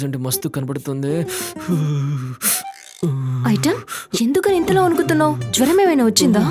అంటే మస్తు కనబడుతుంది. ఐటమ్ ఎందుకని ఇంతలో వణుకుతున్నావు? జ్వరం ఏమైనా వచ్చిందా?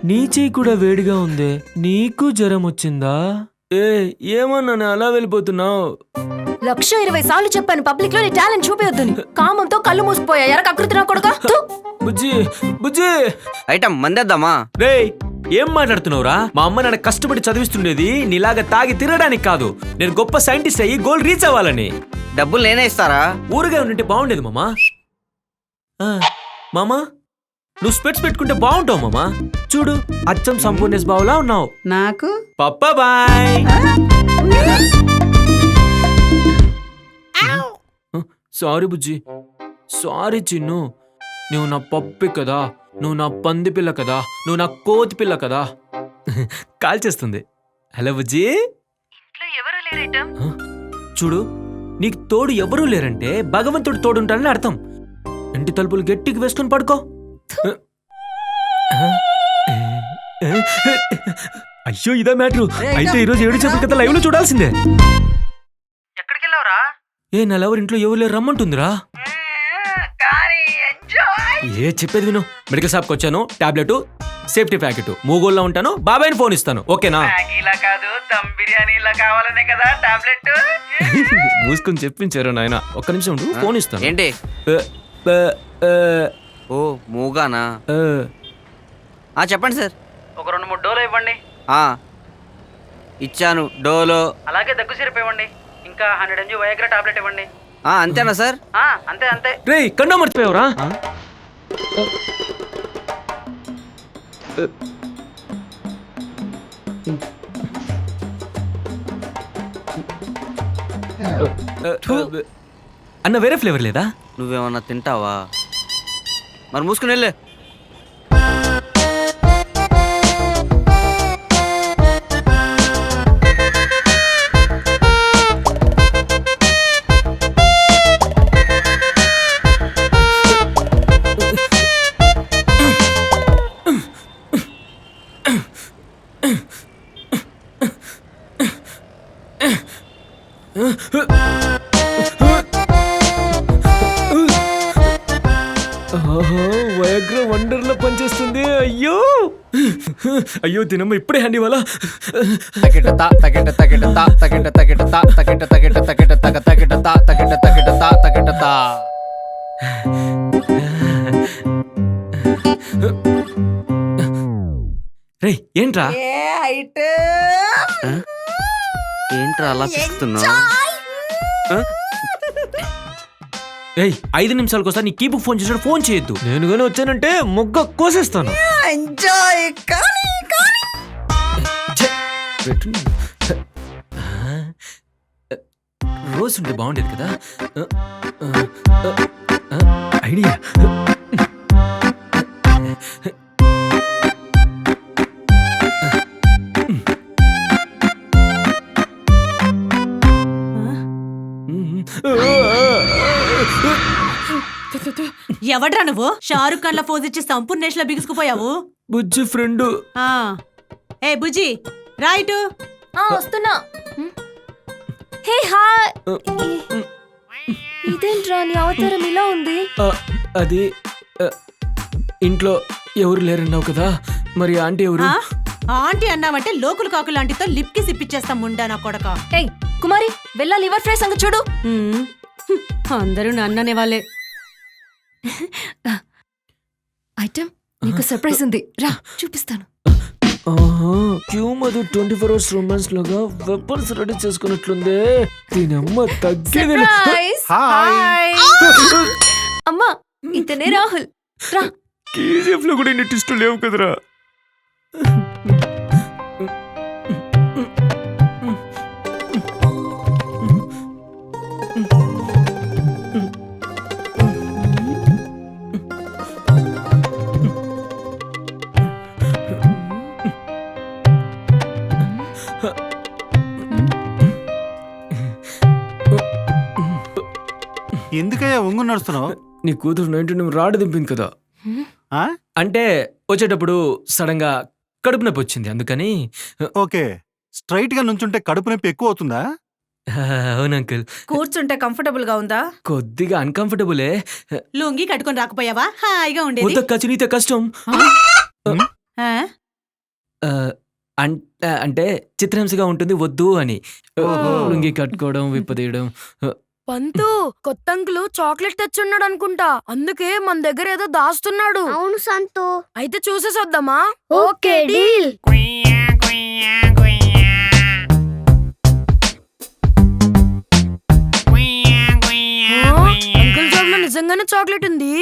నీ చెయ్యి కూడా వేడిగా ఉంది, నీకు జ్వరం వచ్చిందా? ఏమన్నా అలా వెళ్ళిపోతున్నావు? 120 సార్లు చెప్పాను పబ్లిక్ లో నీ టాలెంట్ చూపించొద్దని. కామంతో కళ్ళు మూసిపోయా. ఎర కకృతి నా కొడుకా. బుజ్జి బుజ్జి ఐటమ్ మందేద్దామా? రేయ్ ఏం మాట్లాడుతున్నావురా? మా అమ్మ నన్ను కష్టపడి చదివిస్తుండేది నీలాగా తాగి తిరగడానికి కాదు, నేను గొప్ప సైంటిస్ట్ అయ్యి గోల్ రీచ్ అవ్వాలని. డబ్బులు నేనే ఇస్తారా? ఊరుగా ఉంటే బాగుండేది మామా. మామా నువ్వు స్పెట్స్ పెట్టుకుంటే బాగుంటావు మామా. చూడు అచ్చం సంపూర్ణేశ్ బావులా ఉన్నావు. నాకు పప్పా బాయ్. సారీ బుజ్జి, సారీ చిన్ను. నువ్వు నా పప్పి కదా, నువ్వు నా పంది పిల్ల కదా, నువ్వు నా కోతి పిల్ల కదా. కాల్ చేస్తుంది. హలో బుజ్జి. చూడు నీకు తోడు ఎవరూ లేరంటే భగవంతుడు తోడుంటాడని అర్థం. ఇంటి తలుపులు గట్టికి వేసుకొని పడుకో. అయ్యో ఇదా మ్యాటర్. అయితే ఈరోజు 7 చెప్పిన కథ లైవ్ లో చూడాల్సిందే. ఎక్కడికి వెళ్ళావురా? నా లవర్ ఇంట్లో ఎవరు లేరు రమ్మంటుందిరా. ఏ చెప్పేది విను. మెడికల్ షాప్కి వచ్చాను, టాబ్లెట్, సేఫ్టీ ప్యాకెట్, మూగోళ్ళ ఉంటాను, బాబాయ్ని ఫోన్ ఇస్తాను, ఓకేనా? ఇలా కాదు దమ్ బిర్యానీ ఇలా కావాలనే కదా టాబ్లెట్. మూసుకొని చెప్పించారు నాయన. ఒక్క నిమిషం ఉండు, ఫోన్ ఇస్తాను. ఏంటి? ఓ మూగానా? చెప్పండి సార్. ఒక 2-3 డోలో ఇవ్వండి. ఇచ్చాను డోలో. అలాగే దగ్గు సిరప్ ఇవ్వండి. ఇంకా 100 mg వయాగ్రా టాబ్లెట్ ఇవ్వండి. అంతేనా సార్? అంతే అంతే. రేయ్ కండో మర్చిపోయావురా? అన్న వేరే ఫ్లేవర్ లేదా? నువ్వేమన్నా తింటావా? మరి మూసుకుని వెళ్ళే. వయాగ్రా వండర్లో పనిచేస్తుంది. అయ్యో అయ్యో తినమ్మ ఇప్పుడే హ్యాండ్ ఇవ్వాలా? రేయ్ ఏంట్రా? ఏంట్రా అలా చూస్తున్నావు? 5 నిమిషాలకు వస్తా. నీ కీబుక్ ఫోన్ చేసాడు, ఫోన్ చేయొద్దు. నేను కానీ వచ్చానంటే మొగ్గ కోసేస్తాను. రోజు ఉంటే బాగుండేది కదా. ఐడియా. ఎవడ్రా నువ్వు? షారుఖ్ ఖాన్ లా ఫోజ్ ఇచ్చి సంపూర్ణేష్ లా బిగుసుకుపోయావు. బుజ్జి ఫ్రెండ్. ఏ బుజ్జి రైట్. వస్తున్నా. Hey hi. ఇదేంట్రా నీ అవతారం ఇలా ఉంది? అది ఇంట్లో ఎవరు లేరన్నావు కదా, మరి ఆంటీ ఎవరు? ఆంటీ అన్నావంటే లోకులు కాకులు ఆంటీతో లిప్ కి సిప్పిచ్చేస్తాం ముండా నా కొడక. ఏయ్ కుమారి వెళ్ళా లివర్ ఫ్రై సంగతి చూడు. అందరూ నన్ననే వాళ్ళే. ఐటమ్ నీకు సర్ప్రైజ్ ఉంది, రా చూపిస్తాను. క్యూ మధు 24 hours రొమాన్స్ లోగా వెపన్స్ రెడీ చేసుకున్నట్లుందే. దీనమ్మ తగ్గేది. అమ్మా ఇతనే రాహుల్, రా. కేజీఎఫ్ లో కూడా ఇన్ని ట్విస్టులు లేవు కదరా. ఎందుకయ్యా ఒంగు నడుస్తున్నావు? నీ కూతురు 99 రాడ్ దింపింది కదా. అంటే వచ్చేటప్పుడు సడన్ గా కడుపు నొప్పి వచ్చింది అందుకని. ఓకే, స్ట్రైట్ గా నుంచుంటే కడుపు నొప్పి ఎక్కువ అవుతుందా? అవును అంకుల్, కూర్చుంటే కంఫర్టబుల్ గా ఉందా? కొద్దిగా అన్కంఫర్టబులే. లుంగి కట్టుకొని రాకపోయావా? హాయిగా ఉండేది. వద్దక్క నీతే కష్టం. ఆ? ఆ, అంటే చిత్రహింసగా ఉంటుంది వద్దు అని. ఓహో. లుంగి కట్టుకోవడం విప్పదీయడం. పంతు కొత్త అంకులు చాక్లెట్ తెచ్చున్నాడు అనుకుంటా, అందుకే మన దగ్గర ఏదో దాస్తున్నాడు. అవును సంతు. అయితే చూసేసొద్దామా? Okay deal. అంకుల్ జాబ్ లో నిజంగానే చాక్లెట్ ఉంది.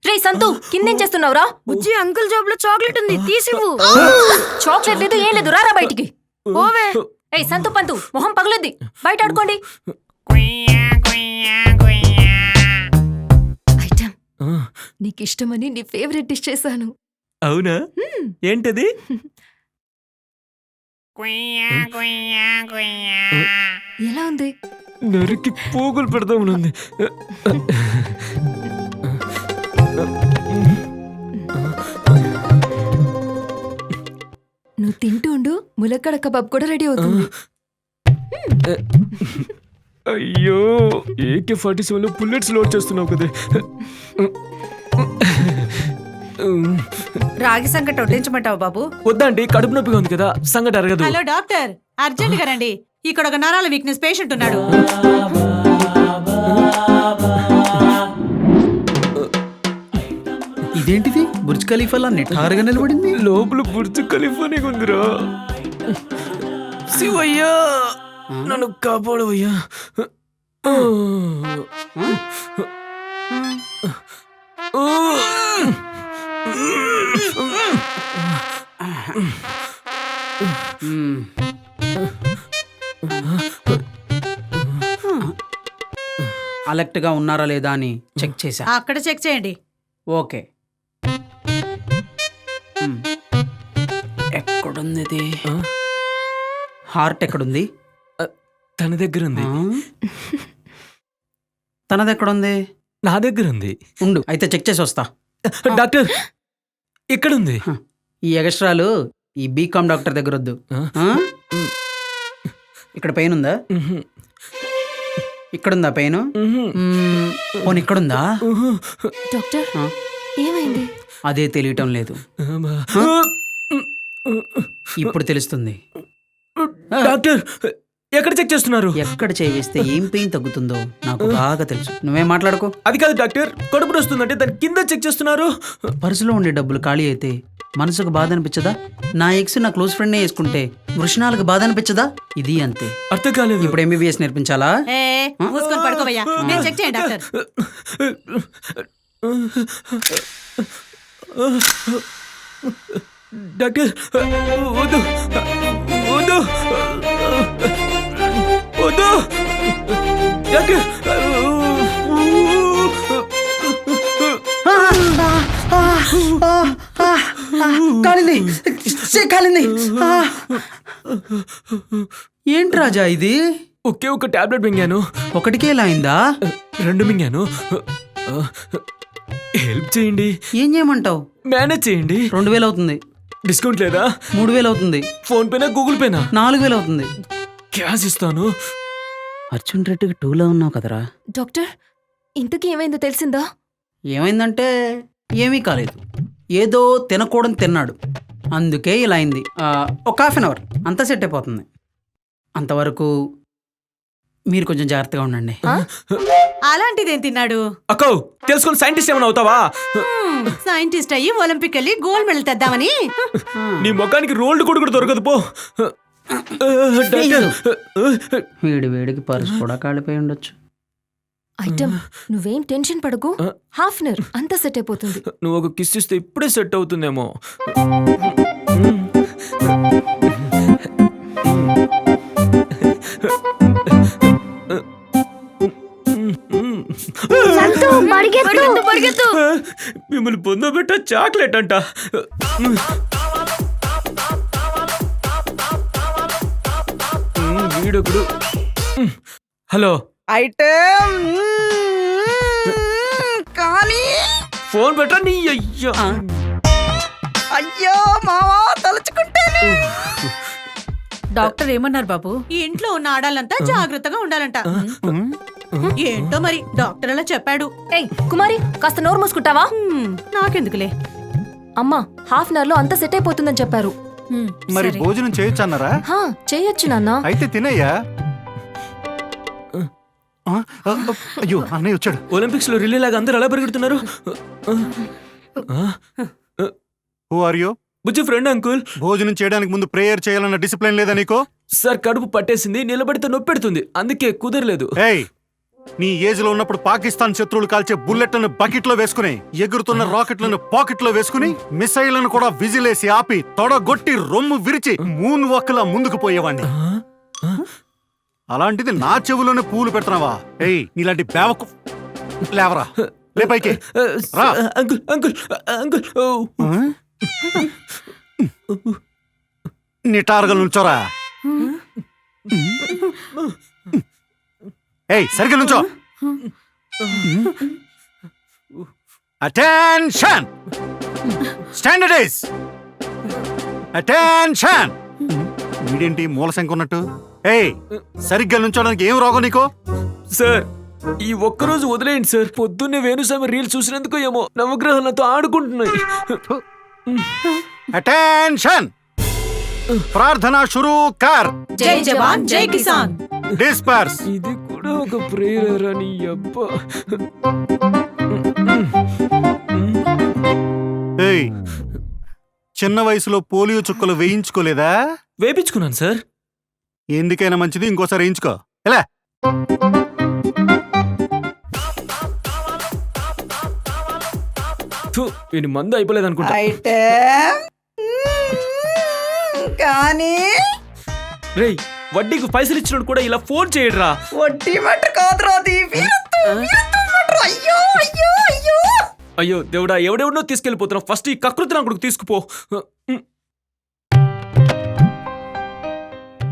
రే సంతు, కిందేం చేస్తున్నావురా? బుజ్జి, అంకుల్ జాబ్ లో చాక్లెట్ ఉంది, తీసివ్వు. చాక్లెట్ లేదు ఏం లేదు, రారా బయటికి. ఓవే. ఏ సంతు పంతు, మొహం పగులుద్ది, బయట ఆడుకోండి. ఐటమ్, ఆ, నీకు ఇష్టమని నీ ఫేవరెట్ డిష్ చేశాను. అవునా? ఏంటది? ఎలా ఉంది? నరికి పోగులు పెడదామనుంది. నువ్వు తింటూ ఉండు, ములక్కడ కబాబ్ కూడా రెడీ అవుతుంది. అయ్యో, AK-47 బుల్లెట్స్ లోడ్ చేస్తున్నావు కదా. రాగి సంగటి వడ్డించమంటావు బాబు? వద్దండి, కడుపు నొప్పిగా ఉంది కదా, సంగటి అరగదు. హలో డాక్టర్, అర్జెంట్ గా రండి. ఇక్కడ ఒక నరాల వీక్నెస్ పేషెంట్ ఉన్నాడు. ఇదేంటిది? బుర్జ్ ఖలీఫాలా నిఠారుగా నిలబడింది. లోపల బుర్జ్ ఖలీఫానే ఉందిరా. శివయ్యా, నన్ను కాపాడవయ్యా. అలర్ట్ గా ఉన్నారా లేదా అని చెక్ చేశా. అక్కడ చెక్ చేయండి. ఓకే. ఎక్కడుంది ఇది? హార్ట్ ఎక్కడుంది? తన దగ్గర ఉంది. తనది ఎక్కడుంది? నా దగ్గర ఉంది. ఉండు, అయితే చెక్ చేసి వస్తా. డాక్టర్ ఇక్కడుంది. ఈ ఎగస్ట్రాలు ఈ బీకామ్ డాక్టర్ దగ్గర వద్దు. ఇక్కడ పెయిన్ ఉందా? ఇక్కడుందా పెయిన్? పోనీ ఇక్కడుందా? డాక్టర్, ఏమైంది? అదే తెలియటం లేదు. ఇప్పుడు తెలుస్తుంది. డాక్టర్ ఎక్కడ చెక్ చేస్తున్నారు? ఎక్కడ చేయిస్తే ఏం పెయిన్ తగ్గుతుందో నాకు బాగా తెలుసు. నువ్వేం మాట్లాడుకో. అది కాదు డాక్టర్, కడుపు వస్తుందంటే దాని కింద చెక్ చేస్తున్నారు. పర్సులో ఉండే డబ్బులు ఖాళీ అయితే మనసుకు బాధ అనిపించదా? నా ఎక్స్ నా క్లోజ్ ఫ్రెండ్ వేసుకుంటే వృషణాలకు బాధ అనిపించదా? ఇది అంతే. అర్థం కాలేదు. ఇప్పుడు MBBS నేర్పించాలా? ఏ మూసుకొని పడుకోవయ్యా. నేను చెక్ చేయండి డాక్టర్. డాక్టర్ వద్దు వద్దు వద్దు డాక్టర్. కాలింది, కాలింది. ఏంటి రాజా ఇది? ఒకే ఒక టాబ్లెట్ మింగాను. ఒకటికే ఇలా అయిందా? 2 మింగాను. హెల్ప్ చేయండి. ఏం చేయమంటావు? మేనేజ్ చేయండి. 2000 అవుతుంది. డిస్కౌంట్ లేదా? 3000 అవుతుంది. Phone పేనా Google పేనా? 4000 అవుతుంది. క్యాష్ ఇస్తాను. అర్జున్ రెడ్డికి 2లో ఉన్నావు కదరా. డాక్టర్, ఇంతకీ ఏమైందో తెలిసిందా? ఏమైందంటే ఏమీ కాలేదు. ఏదో తినకూడని తిన్నాడు, అందుకే ఇలా అయింది. ఒక ½ అవర్ అంతా సెట్ అయిపోతుంది. అంతవరకు మీరు కొంచెం జాగ్రత్తగా ఉండండి. అలాంటిదేం తిన్నాడు? అక్కో, తెలుసుకుని సైంటిస్ట్ ఏమైనా అవుతావా? సైంటిస్ట్ అయ్యి ఒలింపిక్ వెళ్ళి గోల్డ్ మెడల్ తెద్దామని. నీ ముఖానికి రోల్డ్ కూడా దొరకదు పో. డాక్టర్, వేడి వేడికి పర్సు కూడా కాలిపోయి ఉండొచ్చు. ఐటమ్, నువ్వేం టెన్షన్ పడకు, ½ అవర్ అంతా సెట్ అయిపోతుంది. నువ్వు ఒక కిస్ ఇస్తే ఇప్పుడే సెట్ అవుతుందేమో. సంతు పరిగెత్తు పరిగెత్తు. మిమ్మల్ని పొందబెట్ట చాక్లెట్ అంట. వీడొకడు. హలో, ఐటమ్ కానీ ఫోన్ పెట్టా నీ అయ్యా. అయ్యో మావా తలుచుకుంటాను. డాక్టర్ ఏమన్నారు బాబు? ఈ ఇంట్లో ఉన్న ఆడాలంతా జాగ్రత్తగా ఉండాలంట. ఏంటో మరి డాక్టర్ అలా చెప్పాడు. ఏయ్ కుమారి కాస్త నోరు మూసుకుంటావా? నాకెందుకులే. అమ్మా హాఫ్ అన్ అవర్ లో అంతా సెట్ అయిపోతుందని చెప్పారు. మరి భోజనం చేయొచ్చు అన్నారా? హా చేయొచ్చు నాన్న. అయితే తినయ్యా. అయ్యో అన్నయ్య వచ్చాడు. ఒలింపిక్స్ లో రిలే లాగా అందరూ ఎలా పరిగెడుతున్నారు? Who are you? Bujji friend uncle. భోజనం చేయడానికి ముందు ప్రేయర్ చేయాలన్న డిసిప్లిన్ లేదా నీకో? సార్ కడుపు పట్టేసింది, నిలబడితే నొప్పి పెడుతుంది, అందుకే కుదరలేదు. ఏయ్ నీ ఏజ్ లో ఉన్నప్పుడు పాకిస్తాన్ శత్రువులు కాల్చే బుల్లెట్లను బకెట్ లో వేసుకుని, ఎగురుతున్న రాకెట్లను పాకెట్ లో వేసుకుని, మిసైళ్లను కూడా విజిలేసి ఆపి తొడగొట్టి రొమ్ము విరిచి మూన్ వాక్లా ముందుకు పోయేవాడిని. అలాంటిది నా చెవులోనే పూలు పెడుతున్నావా? ఏయ్ నీలాంటి బేవకు లేవరా, లే పైకి రా. Uncle uncle uncle. నిటారుగా నుంచోరా. ఏయ్ సరిగ్గా నుంచో. Attention, standardize, attention. వీడేంటి మూల శంక ఉన్నట్టు? ఏయ్ సరిగ్గా నుంచోడానికి ఏం రోగం నీకో? సార్ ఈ ఒక్కరోజు వదిలేయండి సార్. పొద్దున్నే వేణుస్వామి రీల్ చూసినందుకు ఏమో నవగ్రహాలతో ఆడుకుంటున్నాయి. అటెన్షన్, ప్రార్థన షురూ కర్. జై జవాన్ జై కిసాన్. డిస్పర్స్. ఇది కూడా ఒక ప్రేయర్ అని అబ్బా. ఏయ్ చిన్న వయసులో పోలియో చుక్కలు వేయించుకోలేదా? వేపించుకున్నాను సార్. ఎందుకైనా మంచిది ఇంకోసారి వేయించుకో. ఎలా? వీడి మందు అయిపోలేదు అనుకుంటా. అయితే కానీ రేయ్ వడ్డీకి పైసలు ఇచ్చినోడు కూడా ఇలా ఫోన్ చేయడరా. వడ్డీ మట్టు కాదురా అది. అయ్యో అయ్యో అయ్యో. అయ్యో దేవుడా, ఎవడెవడో తీసుకెళ్లిపోతున్నావు. ఫస్ట్ ఈ కకృతి నా కొడుకు తీసుకుపో.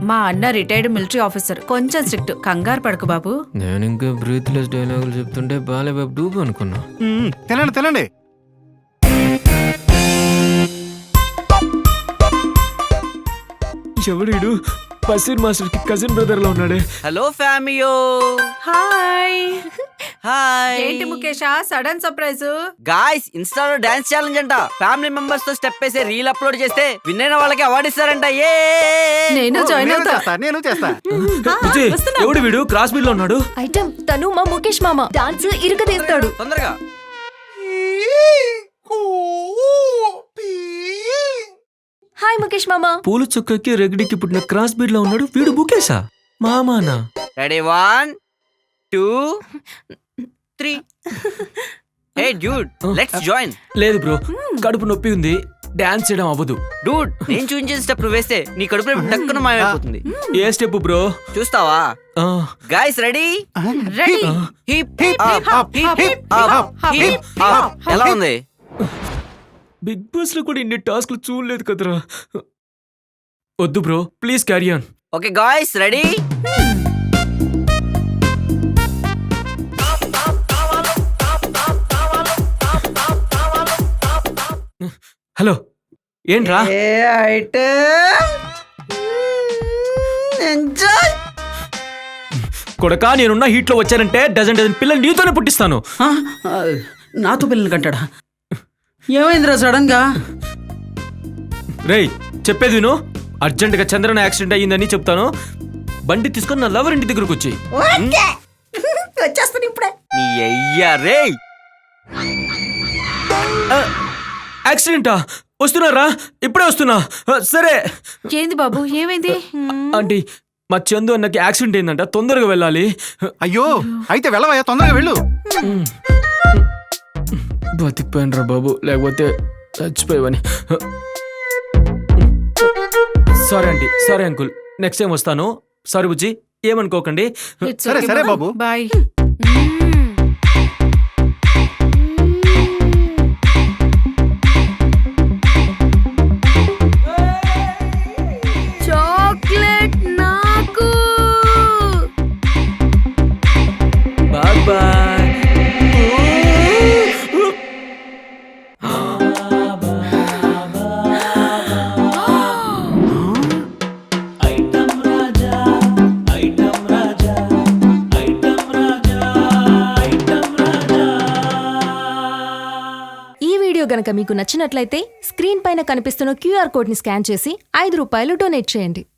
మా అన్న రిటైర్డ్ మిలిటరీ ఆఫీసర్, కొంచెం స్ట్రిక్ట్. కంగారు పడకు బాబు. నేను ఇంకా బ్రీత్లెస్ డైలాగులు చెప్తుంటే బాలేబాబు డూబు అనుకున్నా. తినండి తినండి. ఎవడు పసీర్ మాస్టర్ కి కజిన్ బ్రదర్ లో ఉన్నాడే. హలో ఫ్యామియో. హాయ్. హాయ్. ఏంటి ముఖేష్ సడన్ సర్ప్రైజ్? గాయ్స్ ఇన్స్టాలో డాన్స్ ఛాలెంజ్ అంట. ఫ్యామిలీ మెంబర్స్ తో స్టెప్ వేసి రీల్ అప్లోడ్ చేస్తే విన్ అయిన వాళ్ళకి అవార్డు ఇస్తారంట. ఏ నేను జాయిన్ అవుతా. నేను చేస్తా. బుజ్జి, ఎవడు వీడు క్రాస్ బీడ్ లో ఉన్నాడు? ఐటమ్ తను మా ముఖేష్ మామ. డాన్స్ ఇరుకదీస్తాడు. తొందరగా. హాయ్ ముఖేష్ మామ. పూలు చుక్కకి రెగడికి పుట్టిన క్రాస్ బీడ్ లో ఉన్నాడు వీడు. బుకేసా మామానా? Ready 1 2 3. Hey dude, let's join. లేదు బ్రో, కడుపు నొప్పి ఉంది, డాన్స్ చేయడం అవ్వదు. డూడ్ నేను చూపించిన స్టెప్ వేస్తే నీ కడుపులో టక్కున మాయమైపోతుంది. ఏ స్టెప్ బ్రో? చూస్తావా? ఆ, guys ready? Ready. Hip hip up hip up hip up. ఎలా ఉంది? బిగ్ బాస్ లో కూడా ఇన్ని టాస్క్లు చూడలేదు కదరా. వద్దు bro, please carry on. Okay guys ready? Hello ఏంట్రా? అయితే ఎంజాయ్. కొడకా నేనున్న హీట్ లో వచ్చానంటే డజన్ పిల్లలు నీతోనే పుట్టిస్తాను. నాతో పిల్లలు కంటాడా? ఏమైందిరా సడన్ గా? రేయ్ చెప్పేది విను. అర్జెంట్ గా చంద్రన యాక్సిడెంట్ అయ్యిందని చెప్తాను. బండి తీసుకొని నా లవర్ ఇంటి దగ్గరకు వచ్చి. వచ్చేస్తాను ఇప్పుడే. నీ అయ్యా రేయ్. యాక్సిడెంటా? వస్తున్నారా? ఇప్పుడే వస్తున్నా. సరే. ఏంది బాబు ఏమైంది? ఆంటీ మా చందు అన్నకి యాక్సిడెంట్ అయిందంట, తొందరగా వెళ్ళాలి. అయ్యో అయితే వెళ్ళవయ్యా, తొందరగా వెళ్ళు. బతికిపోయినరా బాబు, లేకపోతే చచ్చిపోయావని. Sorry aunty, sorry uncle, next time వస్తాను. సారీ బుజ్జి, ఏమనుకోకండి. సరే సరే బాబు. బాయ్. చాక్లెట్ నాకు. Bye bye. గనక మీకు నచ్చినట్లయితే స్క్రీన్ పైన కనిపిస్తున్న క్యూఆర్ కోడ్ని స్కాన్ చేసి ₹5 డొనేట్ చేయండి.